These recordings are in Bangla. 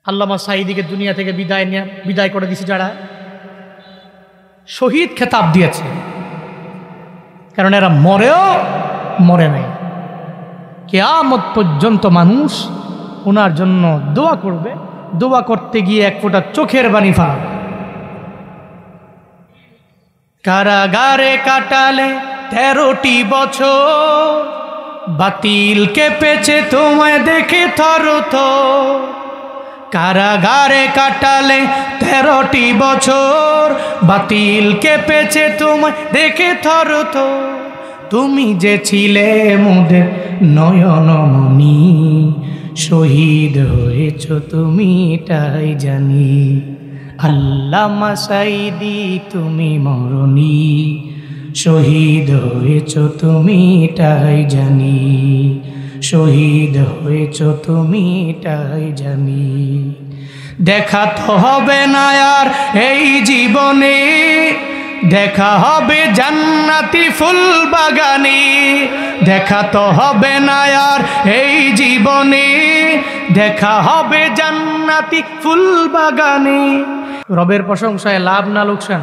আল্লামা সাঈদীকে দুনিয়া থেকে বিদায় করে দিয়েছে যারা, শহীদ খেতাব দিয়েছে, কারণ এরা মরেও মরে নাই। কিয়ামত পর্যন্ত মানুষ ওনার জন্য দোয়া করবে, দোয়া করতে গিয়ে এক ফোঁটা চোখের পানি ফেলাবে। কারাগারে কাটালে 13টি বছর, বাতিল কেঁপেছে তোমায় দেখে থরথর। কারাগারে কাটালে 13টি বছর, বাতিল কেঁপেছে তোমায় দেখে থরথর। তুমি যে ছিলে মোদের নয়নমণি, শহীদ হয়েছ তুমি তাই জানি। আল্লামা সাঈদী তুমি মরণি, শহীদ হয়েছ তুমি তাই জানি। শহীদ হয়েছ তুমি তাই জানি। দেখা তো হবে না আর এই জীবনে, দেখা হবে জান্নাতি ফুল বাগানে। দেখা তো হবে না আর এই জীবনে, দেখা হবে জান্নাতি ফুল বাগানে। রবের প্রশংসায় লাভ না লোকসান,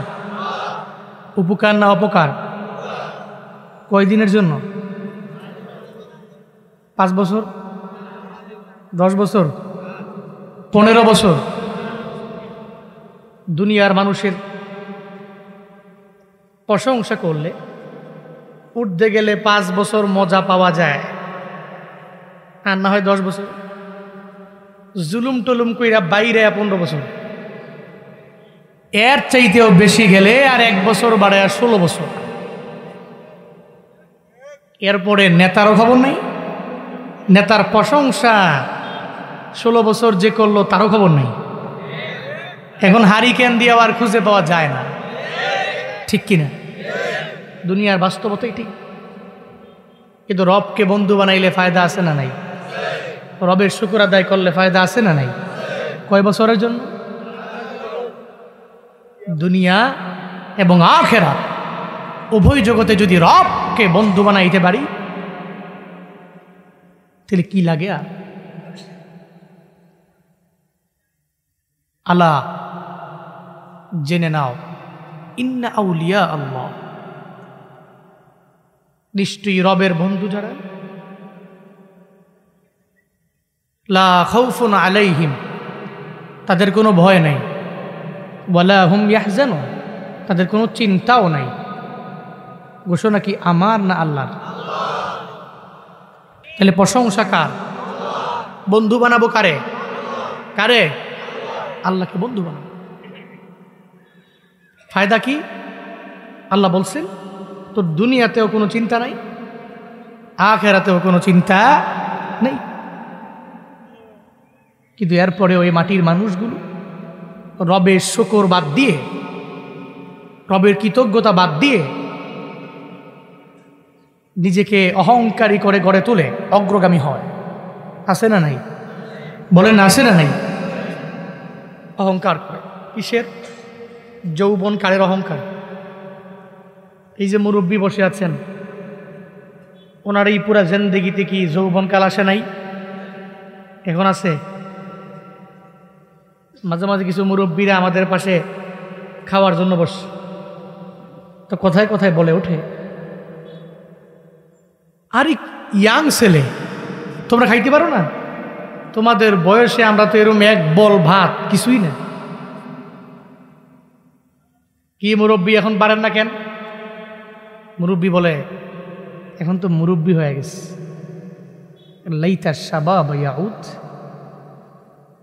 উপকার না অপকার? কয়দিনের জন্য? 5 বছর, 10 বছর, 15 বছর? দুনিয়ার মানুষের প্রশংসা করলে উঠতে গেলে 5 বছর মজা পাওয়া যায়, আর না হয় 10 বছর। জুলুম টলুম কইরা বাইরে 15 বছর, এর চাইতেও বেশি গেলে আর 1 বছর বাড়ায় 16 বছর। এরপরে নেতারও খবর নেই, নেতার প্রশংসা 16 বছর যে করলো তারও খবর নেই। এখন হারিকেন দিয়ে আর খুঁজে পাওয়া যায় না, ঠিক কিনা? দুনিয়ার বাস্তবতাই ঠিক। কিন্তু রবকে বন্ধু বানাইলে ফায়দা আছে না নাই? রবের শুকর আদায় করলে ফায়দা আছে না নাই? কয় বছরের জন্য? দুনিয়া এবং আখিরাত উভয় জগতে যদি রবকে বন্ধু বানাইতে পারি, তাহলে কি লাগে আর? আলা জেনে নাও, ইন্না আউলিয়া আল্লাহ, নিশ্চয়ই রবের বন্ধু যারা, লা খাউফুন আলাইহিম, তাদের কোনো ভয় নাই, ওয়ালা হুম ইয়াহজানুন, তাদের কোনো চিন্তাও নাই। ঘোষণা কি আমার না আল্লাহর? তাহলে প্রশংসা কার? বন্ধু বানাবো কারে? কারে? আল্লাহকে বন্ধু বানাবো। ফায়দা কি? আল্লাহ বলছেন তোর দুনিয়াতেও কোনো চিন্তা নাই, আখিরাতেও কোনো চিন্তা নেই। কিন্তু এরপরে ওই মাটির মানুষগুলো রবের শুকর বাদ দিয়ে, রবের কৃতজ্ঞতা বাদ দিয়ে নিজেকে অহংকারী করে গড়ে তুলে অগ্রগামী হয়। আছে না নাই? বলেন আছে না নাই? অহংকার করে কিসের? যৌবন কালের অহংকার। এই যে মুরব্বী বসে আছেন, ওনার এই পুরা জিন্দেগিতে কি যৌবন কাল আসে নাই? এখন আছে। মাঝে মাঝে কিছু মুরব্বীরা আমাদের পাশে খাওয়ার জন্য বসে, তো কোথায় কোথায় বলে ওঠে, আরে ইয়াং ছেলে, তোমরা খাইতে পারো না? তোমাদের বয়সে আমরা তো এরকম এক বল ভাত কিছুই না। কি মুরব্বী এখন পারেন না কেন? মুরব্বী বলে এখন তো মুরব্বী হয়ে গেছে, লাইতা শাবাব ইয়াউদ,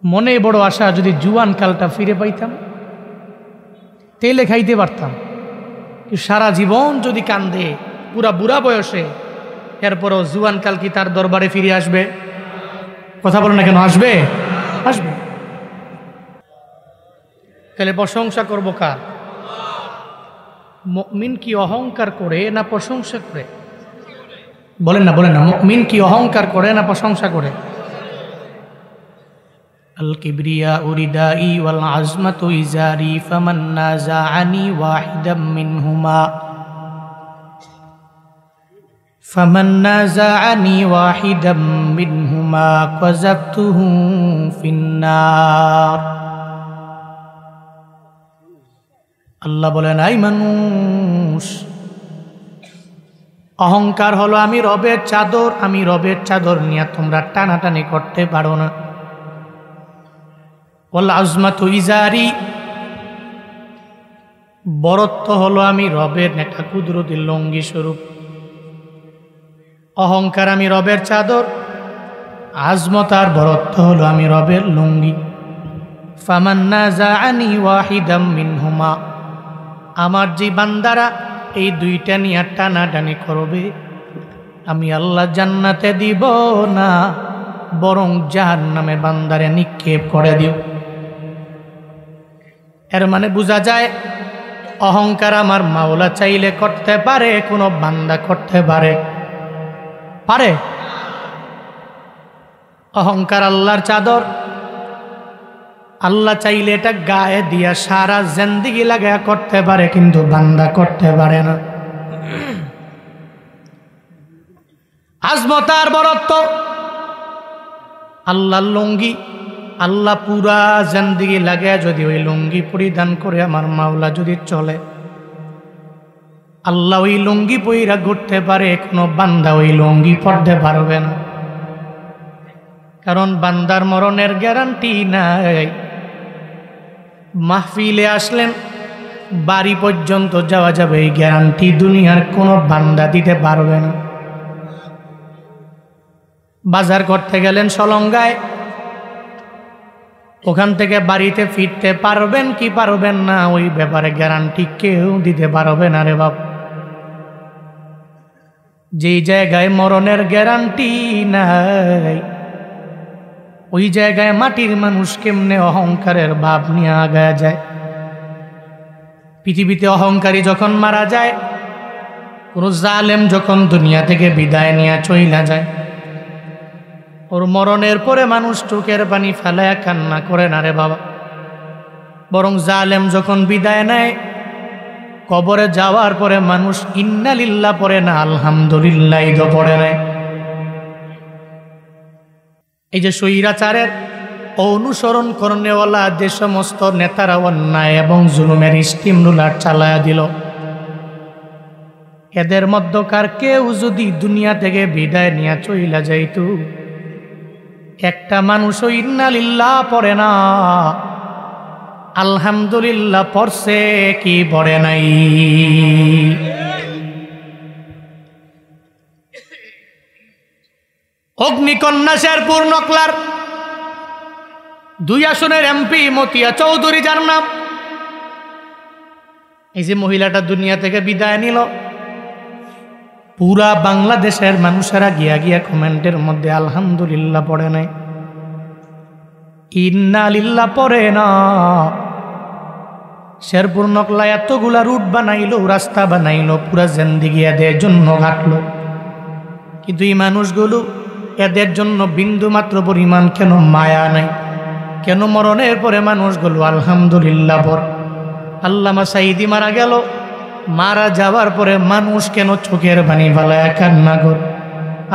মনে বড় আশা যদি জুয়ান কালটা ফিরে পাইতাম, তেলে খাইতে পারতাম। সারা জীবন যদি কান্দে পুরা বুড়া বয়সে, এরপরও জুয়ান কাল কি তার দরবারে ফিরে আসবে? কথা বলে না কেন? আসবে, আসবে। তাহলে প্রশংসা করবো কার? মুমিন কি অহংকার করে না প্রশংসা করে? বলেন না, বলেন না। মুমিন কি অহংকার করে না প্রশংসা করে? আল কিবরিয়া উরিদাই ওয়াল আজমাতু ইজারি ফামান নাযাআনি ওয়াহিদাম মিনহুমা ফামান নাযাআনি ওয়াহিদাম মিনহুমা কাযাবতুহু ফিন্নার। আল্লাহ বলেন, আই মানুষ, অহংকার হলো আমি রবের চাদর, আমি রবের চাদর নিয়ে তোমরা টানাটানি করতে পারো না। ওয়াল আজমাতু ইজারি, বরত্ব হলো আমি রবের একটা কুদরতি লঙ্গি স্বরূপ। অহংকার আমি রবের চাদর, আজমত আর বরত্ব হলো আমি রবের লুঙ্গি। ফামান নাযাআনি ওয়াহিদাম মিনহুমা, আমার যে বান্দারা এই দুইটা নিয়ে টানাটানি করবে, আমি আল্লাহ জান্নাতে দিব না, বরং জাহান্নামে বান্দারে নিক্ষেপ করে দিও। এর মানে বোঝা যায় অহংকার আমার মাওলা চাইলে করতে পারে, কোনো বান্দা করতে পারে? পারে? অহংকার আল্লাহর চাদর, আল্লাহ চাইলে এটা গায়ে দিয়া সারা জিন্দেগি লাগায়া করতে পারে, কিন্তু বান্দা করতে পারে না। আজমত আর বরত্ব আল্লাহর লুঙ্গি, আল্লাহ পুরা জিন্দেগি লাগায়া যদি ওই লুঙ্গি পরিধান করে আমার মাওলা যদি চলে, আল্লাহ ওই লুঙ্গি পইরা ঘুরতে পারে, কোনো বান্দা ওই লুঙ্গি পড়তে পারবে না। কারণ বান্দার মরণের গ্যারান্টি নাই। মাহফিলে আসলেন, বাড়ি পর্যন্ত যাওয়া যাবে, এই গ্যারান্টি দুনিয়ার কোনো বান্দা দিতে পারবে না। বাজার করতে গেলেন সলঙ্গায়, ওখান থেকে বাড়িতে ফিরতে পারবেন কি পারবেন না, ওই ব্যাপারে গ্যারান্টি কেউ দিতে পারবে না রে বাপ। যেই জায়গায় মরণের গ্যারান্টি নাই, ওই জায়গায় মাটির মানুষ কেমনে অহংকারের ভাব নিয়ে আগায় যায়। পৃথিবীতে অহংকারী যখন মারা যায়, কোন জালেম যখন দুনিয়া থেকে বিদায় নিয়ে চইলা যায়, ওর মরণের পরে মানুষ চোখের পানি ফেলায় কান্না করে না রে বাবা। বরং জালেম যখন বিদায় নেয়, কবরে যাওয়ার পরে মানুষ ইন্না লিল্লাহ পড়ে না, আলহামদুলিল্লাহ ঈদও পড়ে নেয়। এই যে স্বৈরাচারের অনুসরণ করনেওয়ালা যে সমস্ত নেতারা অন্যায় এবং জুলুমের স্টিম রুলার চালায়া দিল, এদের মধ্যকার কেউ যদি দুনিয়া থেকে বিদায় নিয়ে চইলা যাইত, একটা মানুষও ইন্না লিল্লাহ পড়ে না, আলহামদুলিল্লাহ পড়ছে কি পড়ে নাই? অগ্নিকন্যা শেরপুর নকলার 2 আসনের এমপি মতিয়া চৌধুরী, যার নাম, এই যে মহিলাটা দুনিয়া থেকে বিদায় নিল, পুরা বাংলাদেশের মানুষেরা গিয়া গিয়া কমেন্টের মধ্যে আলহামদুলিল্লাহ পড়ে নাই, ইন্না লিল্লাহ পড়ে না। শেরপুর নকলা এতগুলা রুট বানাইলো, রাস্তা বানাইলো, পুরা জিন্দেগি এদের জন্য ঘাটলো, কিন্তু এই মানুষগুলো এদের জন্য বিন্দু মাত্র পরিমাণ কেন মায়া নাই? কেন মরণের পরে মানুষগুলো আলহামদুলিল্লাহ পড়ে? আল্লামা সাঈদী মারা গেল, মারা যাওয়ার পরে মানুষ কেন চোখের পানি ফেলায় কান্না করে?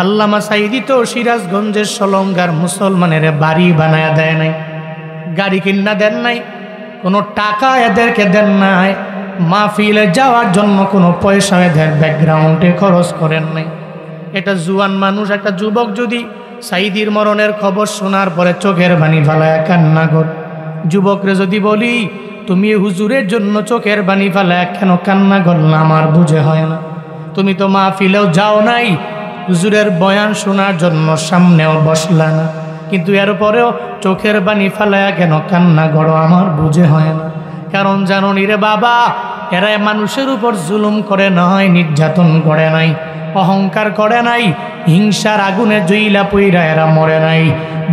আল্লামা সাঈদী তো সিরাজগঞ্জের সলঙ্গার মুসলমানের বাড়ি বানায় দেয় নাই, গাড়ি কিনা দেন নাই, কোনো টাকা এদেরকে দেন নাই, মাহফিলে যাওয়ার জন্য কোনো পয়সা এদের ব্যাকগ্রাউন্ডে খরচ করেন নাই। এটা জুয়ান মানুষ, একটা যুবক যদি সাঈদীর মরণের খবর শোনার পরে চোখের পানি ফেলায় কান্না করে, যুবকরে যদি বলি তুমি হুজুরের জন্য চোখের পানি ফেলায় কেন কান্না করলা, আমার বুঝে হয় না। তুমি তো মাহফিলেও যাও নাই, হুজুরের বয়ান শোনার জন্য সামনেও বসলা না, কিন্তু এরপরেও চোখের পানি ফেলায় কেন কান্না করো, আমার বুঝে হয় না। কারণ জানো নি রে বাবা, এরা মানুষের উপর জুলুম করে নাই, নির্যাতন করে নাই, অহংকার করে নাই, হিংসার আগুনে জুইলা পুইরা এরা মরে নাই,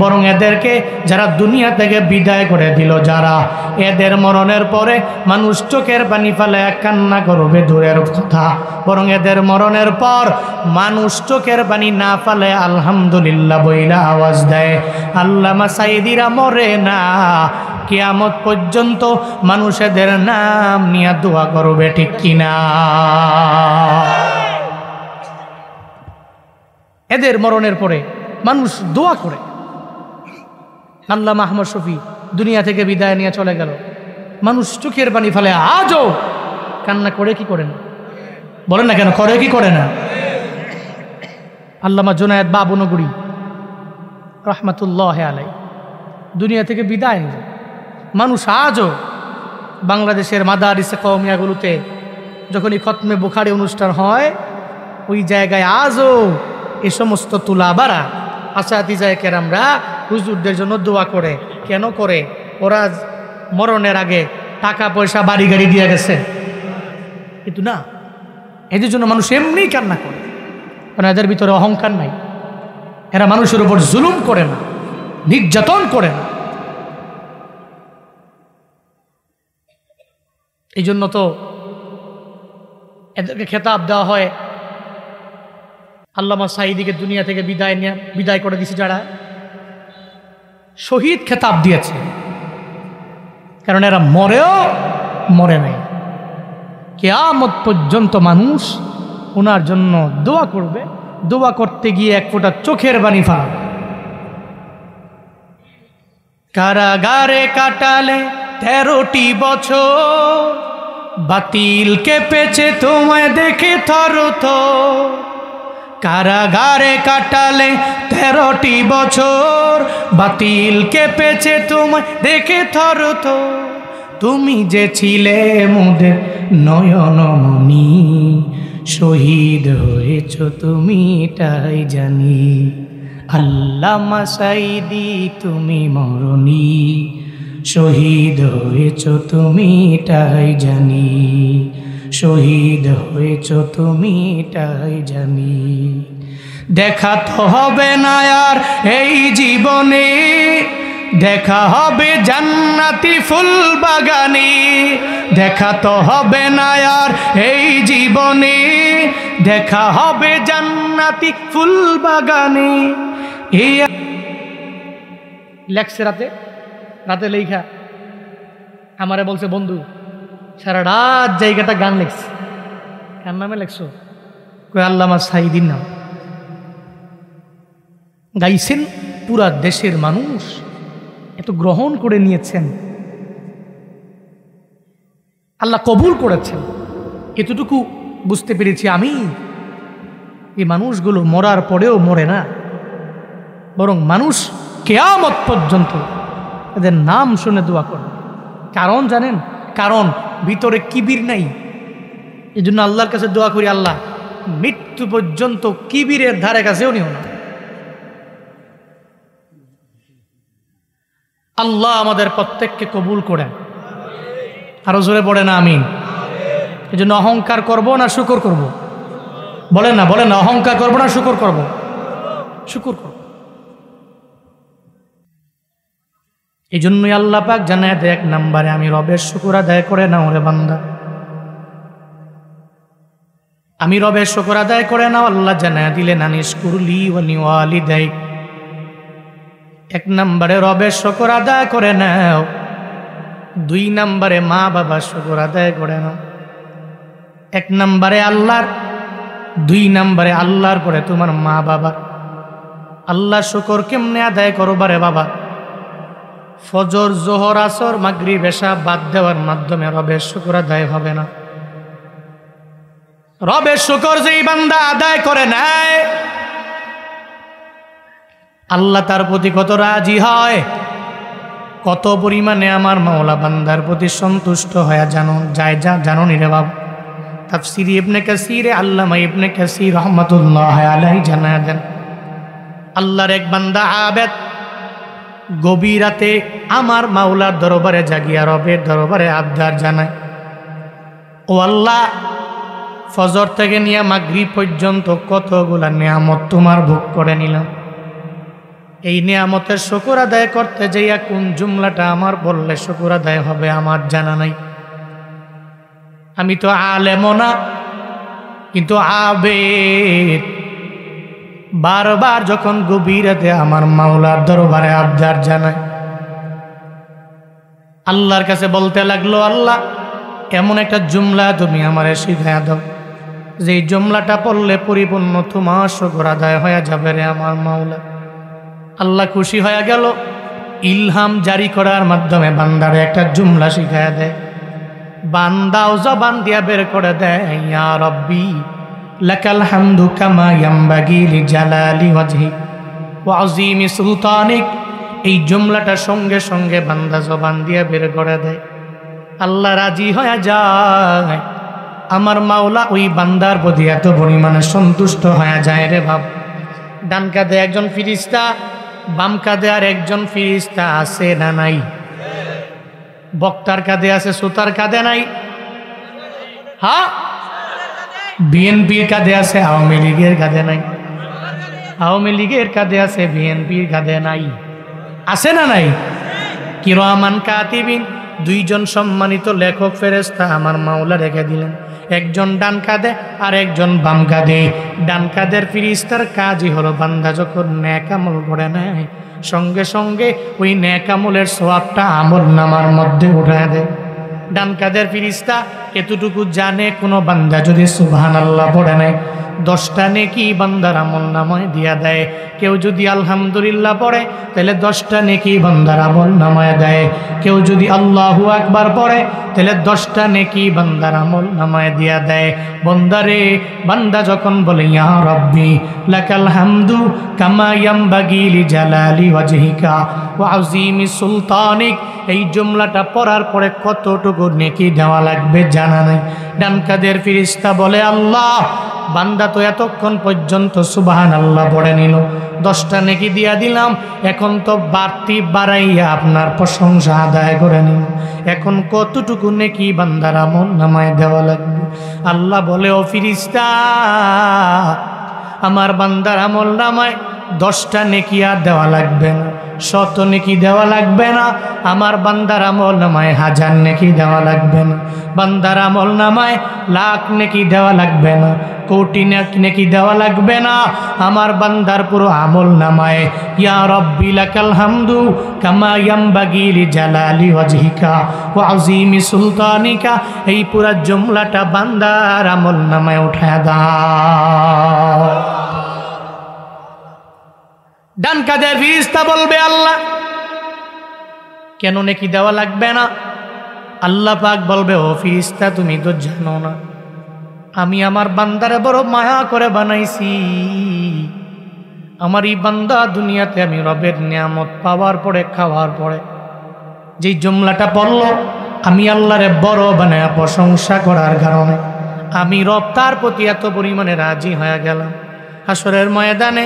বরং এদেরকে যারা দুনিয়া থেকে বিদায় করে দিল, যারা এদের মরণের পরে মানুষ চোখের পানি ফেলায় কান্না করবে দূরের কথা, বরং এদের মরণের পর মানুষ চোখের পানি না ফেলে আলহামদুলিল্লাহ বইলা আওয়াজ দেয়। আল্লামা সাঈদীরা মরে না, কিয়ামত পর্যন্ত মানুষ এদের নাম নিয়ে দোয়া করবে, ঠিক কিনা? এদের মরণের পরে মানুষ দোয়া করে। আল্লামা আহমদ শফী দুনিয়া থেকে বিদায় নিয়ে চলে গেল, মানুষ চোখের পানি ফেলে, আজও কান্না করে কি করে না? বলেন না কেন, করে কি করে না? আল্লামা জুনায়েদ বাবুনগরী রহমাতুল্লাহ আলাই দুনিয়া থেকে বিদায় নিল, মানুষ আজও বাংলাদেশের মাদারিসে কওমিয়াগুলোতে যখনই খতমে বুখারী অনুষ্ঠান হয়, ওই জায়গায় আজও এ সমস্ত তুলাবারা আসাতিজায়ে কেরামরা হুজুরদের জন্য দোয়া করে। কেন করে? ওরা মরণের আগে টাকা পয়সা বাড়ি গাড়ি দিয়ে গেছে, কিন্তু না, এদের জন্য মানুষ এমনি কান্না করে, কারণ এদের ভিতরে অহংকার নাই। এরা মানুষের উপর জুলুম করে না, নির্যাতন করে না। এই জন্য তো এদেরকে খেতাব দেওয়া হয়। আল্লামা সাঈদীকে দুনিয়া থেকে বিদায় করে দিয়েছে যারা, শহীদ খেতাব দিয়েছে, কারণ এরা মরেও মরে নাই। কিয়ামত পর্যন্ত মানুষ ওনার জন্য দোয়া করবে, দোয়া করতে গিয়ে এক ফোঁটা চোখের পানি ফেলাবে। কারাগারে কাটালে 13টি বছর, বাতিল কেঁপেছে তোমায় দেখে থরথর। কারাগারে কাটালে 13টি বছর, বাতিল কেঁপেছে তোমায় দেখে থরথর। তুমি যে ছিলে মোদের নয়নমণি, শহীদ হয়েছ তুমি এটাই জানি। আল্লামা সাঈদী তুমি মরণি, শহীদ হয়েছ তুমি এটাই জানি। শহীদ হয়েছ তুমি এটাই জানি। দেখা তো হবে না আর এই জীবনে, দেখা হবে জান্নাতি ফুল বাগানে। দেখা তো হবে না আর এই জীবনে, দেখা হবে জান্নাতি ফুল বাগানে। এই লেখছে রাতে লেখা আমারে বলছে, বন্ধু সারা রাত জায়গাটা গান লেখছে। কার নামে লেখছো? কই আল্লামা সাঈদীর নাম। গাইছেন, পুরা দেশের মানুষ এত গ্রহণ করে নিয়েছেন, আল্লাহ কবুল করেছেন। এতটুকু বুঝতে পেরেছি আমি, এই মানুষগুলো মরার পরেও মরে না, বরং মানুষ কিয়ামত পর্যন্ত এদের নাম শুনে দোয়া করে। কারণ জানেন? কারণ ভিতরে কিবির নাই। এই জন্য আল্লাহর কাছে দোয়া করি, আল্লাহ মৃত্যু পর্যন্ত কিবিরের ধারে কাছেও নিও না। আল্লাহ আমাদের প্রত্যেককে কবুল করেন। আরো জোরে পড়ে না আমিন। এই জন্য অহংকার করবো না শুকর করব? বলেন না, বলেন না, অহংকার করবো না শুকর করব? শুকর করব। এই জন্যই আল্লাহ পাক জানায় দেয়, 1 নম্বরে আমি রবের শুকর আদায় করে নাও রে বান্দা। আমি রবের শুকর আদায় করে নাও, আল্লাহ জানায় দিলেন আনিশকুরলি ওয়া লিওয়ালিদাইক। 1 নম্বরে রবের শুকর আদায় করে নাও। 2 নম্বরে মা বাবার শুকর আদায় করে নাও। 1 নম্বরে আল্লাহর, 2 নম্বরে আল্লাহর পরে তোমার মা বাবা। আল্লাহ শুকর কেমনে আদায় করবা রে বাবা? ফজর, জোহর, আসর, মাগরিব, এশা বাদ দেওয়ার মাধ্যমে রবের শুকর আদায় হবে না। রবের শুকর যেই বান্দা আদায় করে নেয়, আল্লাহ তার প্রতি কত রাজি হয়, কত পরিমাণে আমার মাওলা বান্দার প্রতি সন্তুষ্ট হয়ে জানো নি রে বাবা? তাফসীর ইবনে কাসীরে আল্লামা ইবনে কাসীর রাহমাতুল্লাহ আলাইহি জানায় দেন, আল্লাহর এক বান্দা আবেদ গভীর রাতে আমার মাওলার দরবারে জাগিয়া রবের দরবারে আবদার জানায়, ও আল্লাহ, ফজর থেকে নিয়ে মাগরিব পর্যন্ত কতগুলা নিয়ামত তোমার ভোগ করে নিলাম। এই নিয়ামতের শুকর আদায় করতে যাইয়া কোন জুমলাটা আমার বললে শুকর আদায় হবে আমার জানা নাই। আমি তো আলেমও না, কিন্তু আবেদ। বারবার যখন গভীর রাতে আমার মাওলার দরবারে আবদার জানায়, আল্লাহর কাছে বলতে লাগলো, আল্লাহ এমন একটা জুমলা তুমি আমারে শিখায়া দাও যে জুমলাটা পড়লে পরিপূর্ণ তোমার শুকর আদায় হয়ে যাবে রে আমার মাওলা। আল্লাহ খুশি হয়ে গেল, ইলহাম জারি করার মাধ্যমে বান্দারে একটা জুমলা শিখায় দেয়। বান্দাও জবান দিয়া বের করে দেয়, ইয়া রব্বি লাকাল হামদু কামা ইয়ামবাগি লিজালালি ওয়াজহি ওয়া আযীমি সুলতানিক। এই জুমলাটা সঙ্গে সঙ্গে বান্দা জবান দিয়া বের করে দেয়। আল্লাহ রাজি হয়ে যায়, আমার মাওলা ওই বান্দার প্রতি এত পরিমাণে সন্তুষ্ট হয়ে যায় রে বাপ। ডান কাঁধে একজন ফিরিস্তা, বাম কাঁধে আর একজন ফিরিস্তা আছে না নাই? বক্তার কাঁধে আছে, শ্রোতার কাঁধে নাই? হ্যাঁ, বিএনপির কাঁধে আছে, আওয়ামী লীগের কাঁধে নাই? আওয়ামী লীগের কাঁধে আছে, বিএনপির কাঁধে নাই? আছে না নাই? কিরামান কাতিবিন, দুইজন সম্মানিত লেখক ফেরেশতা আমার মাওলা রেখে দিলেন, একজন ডান কাঁধে আর একজন বাম কাঁধে। ডান কাঁধের ফিরিস্তার কাজই হলো বান্দা যখন নেক আমল করে নেয় সঙ্গে সঙ্গে ওই নেক আমলের সওয়াবটা আমল নামার মধ্যে উঠায় দেয়। ডান কাঁধের ফিরিস্তা এতটুকু জানে, কোনো বান্দা যদি সুবহানাল্লাহ পড়ে নেয় 10টা নেকি বান্দার আমল নামায় দিয়া দেয়। কেউ যদি আলহামদুলিল্লাহ পড়ে তাহলে 10টা নেকি বান্দার আমল নামায় দেয়। কেউ যদি আল্লাহু আকবার পড়ে তাহলে 10টা নেকি বান্দার আমল নামায় দিয়া দেয়। বান্দারে, বান্দা যখন বলে ইয়া রব্বি লাকাল হামদু কামা ইয়ামবাগি লিজালালি ওয়াজহিকা ওয়া আযীমি সুলতানিক, এই জুমলাটা পড়ার পরে কতটুকু নেকি দেওয়া লাগবে জানা নাই। ডান কাঁধের ফিরিস্তা বলে, আল্লাহ বান্দা তো এতক্ষণ পর্যন্ত সুবহানাল্লাহ পড়ে নিল, 10টা নেকি দিয়া দিলাম, এখন তো বাড়তি বাড়াইয়া আপনার প্রশংসা আদায় করে নিল, এখন কতটুকু নেকি বান্দার আমল নামায় দেওয়া লাগবে? আল্লাহ বলে, ও ফিরিস্তা, আমার বান্দার আমল নামায় 10টা নেকি আর দেওয়া লাগবে না, 100 নেকি দেওয়া লাগবে না, আমার বান্দার আমল নামায় 1000 নেকি দেওয়া লাগবে না, বান্দার আমল নামায় 1,00,000 নেকি দেওয়া লাগবে না, কোটি নেকি দেওয়া লাগবে না, আমার বান্দার পুরো আমল নামায় ইয়া রব্বি লাকাল হামদু কামা ইয়ামবাগি লিজালালি ওয়াজহিকা ওয়া আযীমি সুলতানিকা, এই পুরা জুমলাটা বান্দার আমল নামায় উঠায় দাও। ডান কাঁধের ফিরিস্তা বলবে, আল্লাহ কেন নেকি দেওয়া লাগবে না? আল্লাহ পাক বলবে, ও ফিরিস্তা তুমি তো জানো না আমি আমার বান্দারে বড় মায়া করে বানাইছি। আমার এই বান্দা দুনিয়াতে আমি রবের নিয়ামত পাওয়ার পরে, খাওয়ার পরে যেই জুমলাটা পড়ল, আমি আল্লাহরে বড় বানায়া প্রশংসা করার কারণে আমি রব তার প্রতি এত পরিমাণে রাজি হয়ে গেলাম। হাসরের ময়দানে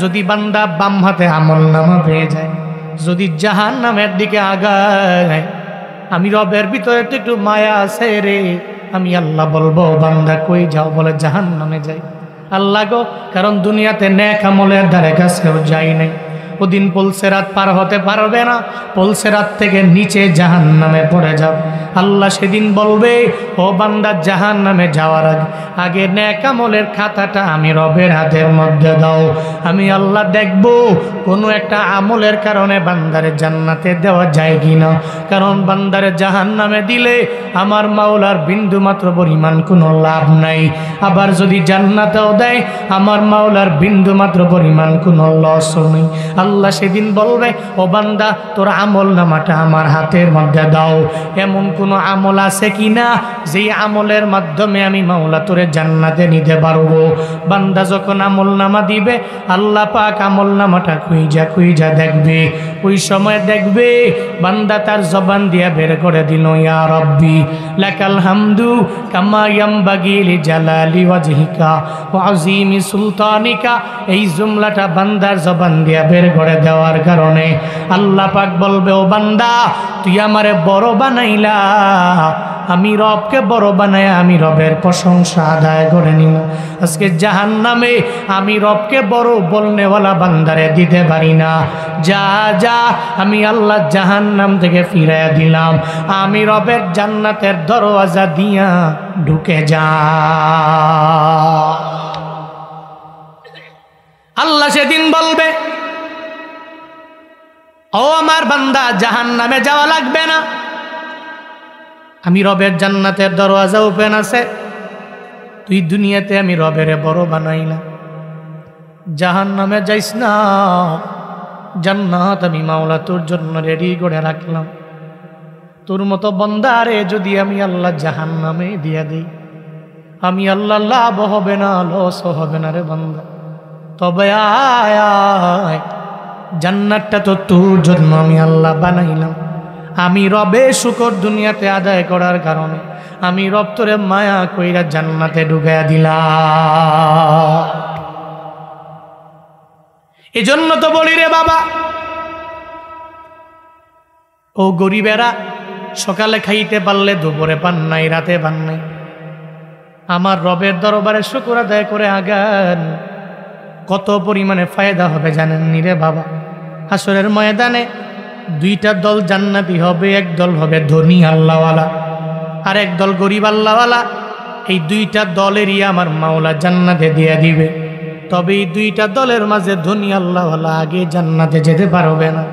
যদি বান্দা বাম হাতে আমল নামা পেয়ে যায়, যদি জাহান্নামের দিকে আগায়, আমি রবের ভিতরে তো একটু মায়া আছে রে, আমি আল্লাহ বলবো বান্দা কই যাও? বলে জাহান্নামে যাই। আল্লাহ গো, কারণ দুনিয়াতে নেক আমলের ধারে কাছেও যাই নাই। ওদিন পুলসেরাত পার হতে পারবে না, পুলসেরাত থেকে নিচে জাহান্নামে পড়ে যাও। আল্লাহ সেদিন বলবে, ও বান্দা জাহান্নামে যাওয়ার আগে নেক আমলের খাতাটা আমি রবের হাতের মধ্যে দাও। আমি আল্লাহ দেখব কোনো একটা আমলের কারণে বান্দারে জান্নাতে দেওয়া যায় কিনা, কারণ বান্দারে জাহান্নামে দিলে আমার মাওলার বিন্দু মাত্র পরিমাণ কোনো লাভ নাই। আবার যদি জান্নাতেও দেয় আমার মাওলার বিন্দু মাত্র পরিমাণ কোনো লসও নেই। আল্লাহ সেদিন বলবে, ও বান্দা তোর আমল নামাটা আমার হাতের মধ্যে দাও। এমন কোনো আমল আছে কিনা যেই আমলের মাধ্যমে আমি মাওলা তোরে জান্নাতে নিতে পারবো? বান্দা যখন আমল নামা দিবে, আল্লাহ পাক আমল নামাটা খুঁজা দেখবে। ওই সময় দেখবে বান্দা তার জবান দিয়া বের করে দিল, ইয়া রব্বি লাকাল হামদু কামা ইয়ামবাগি লিজালালি ওয়াজহিকা ওয়া আযীমি সুলতানিকা। এই জুমলাটা বান্দার জবান দিয়া বের করে দেওয়ার কারণে আল্লাহ পাক বলবে, ও বান্দা তুই আমারে বড় বানাইলা, আমি রবকে বড় বানায় আমি রবের প্রশংসা আদায় করে নিল। আজকে জাহান্নামে আমি রবকে বড় বলনেওয়ালা বান্দারে দিতে পারি না। যা যা, আমি আল্লাহ জাহান্নাম থেকে ফিরাইয়া দিলাম, আমি রবের জান্নাতের দরওয়াজা দিয়া ঢুকে যা। আল্লাহ সেদিন বলবে, ও আমার বান্দা জাহান্নামে যাওয়া লাগবে না, আমি রবের জান্নাতের দরওয়াজা ওপেন আছে, তুই দুনিয়াতে আমি রবেরে বড় বানাইলাম, জাহান্নামে যাইস না, জান্নাত আমি মাওলা তোর জন্য রেডি করে রাখলাম। তোর মতো বন্দারে যদি আমি আল্লাহ জাহান্নামে দিয়া দিই, আমি আল্লাহ লাভ হবে না, লস হবে না রে বান্দা। তবে আয় আয়, জান্নাতটা তো তোর জন্য আমি আল্লাহ বানাইলাম। আমি রবে শুকর দুনিয়াতে আদায় করার কারণে আমি রব তোরে মায়া কইরা জান্নাতে ঢুকাইয়া দিলাম। এজন্য তো বলি রে বাবা, ও গরিবেরা, সকালে খাইতে পারলে দুপুরে পান নাই, রাতে পান নাই, আমার রবের দরবারে শুকর আদায় করে আগান। কত পরিমাণে ফায়দা হবে জানেন নি রে বাবা? হাসরের ময়দানে দুইটা দল জান্নাতি হবে, এক দল হবে ধনী আল্লাহওয়ালা আর এক দল গরিব আল্লাহওয়ালা। এই দুইটা দলেরই আমার মাওলা জান্নাতে দিয়ে দিবে। তবে এই দুইটা দলের মাঝে ধনী আল্লাহওয়ালা আগে জান্নাতে যেতে পারবে না।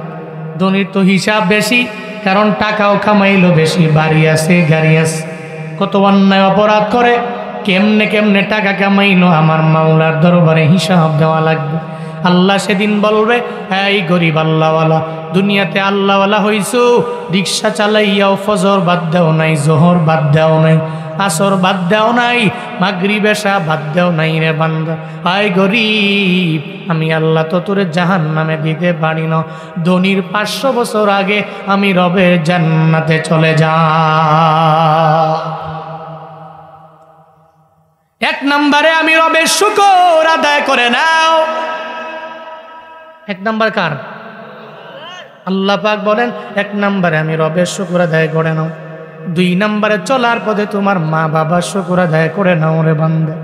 ধনীর তো হিসাব বেশি, কারণ টাকাও কামাইলো বেশি, বাড়ি আছে, গাড়ি আছে, কত অন্যায় অপরাধ করে, কেমনে কেমনে টাকা কামাইলো আমার মাওলার দরবারে হিসাব দেওয়া লাগবে। আল্লাহ সেদিন বলবে, এই গরিব আল্লাহওয়ালা, দুনিয়াতে আল্লাহওয়ালা হইছো, রিক্সা চালাইয়াও ফজর বাদ দেও নাই, জোহর বাদ দেও নাই, আসর বাদ দেও নাই, মাগরিব এশা বাদ দেও নাই রে বান্দা। আয় গরিব, আমি আল্লাহ তো তোরে জাহান্নামে দিতে পারি না। ধনীর 500 বছর আগে আমি রবের জান্নাতে চলে যা। এক নম্বরে আমি রবের শুকর আদায় করে নাও। এক নম্বর কার? আল্লাহ পাক বলেন, এক নম্বরে আমি রবের শুকর আদায় করে নাও। 2 নম্বরে চলার পথে তোমার মা বাবার শুকর আদায় করে নাও রে বান্দা।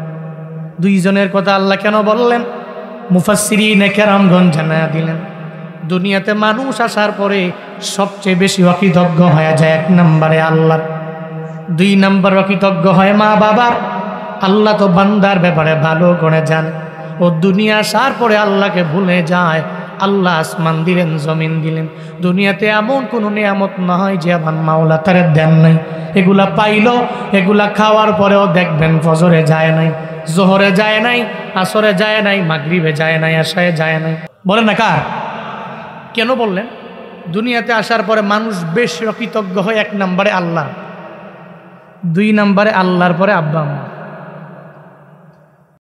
2 জনের কথা আল্লাহ কেন বললেন? মুফাসসিরিনে কেরামগণ জানায়া দিলেন, দুনিয়াতে মানুষ আসার পরে সবচেয়ে বেশি অকৃতজ্ঞ হয়ে যায় 1 নম্বরে আল্লাহর, 2 নম্বর অকৃতজ্ঞ হয় মা বাবার। আল্লাহ তো বান্দার ব্যাপারে ভালো করে জানে, ও দুনিয়া আসার পরে আল্লাহকে ভুলে যায়। আল্লাহ আসমান দিলেন, জমিন দিলেন, দুনিয়াতে এমন কোনো নিয়ামত নয় যে আমার মাওলা তারে দেন নাই। এগুলা পাইল, এগুলা খাওয়ার পরেও দেখবেন ফজরে যায় নাই, জোহরে যায় নাই, আসরে যায় নাই, মাগরিবে যায় নাই, আশায় যায় নাই। বলেন না কার? কেন বললেন? দুনিয়াতে আসার পরে মানুষ বেশ কৃতজ্ঞ হয় 1 নম্বরে আল্লাহ, 2 নম্বরে আল্লাহর পরে আব্বা আম্মা।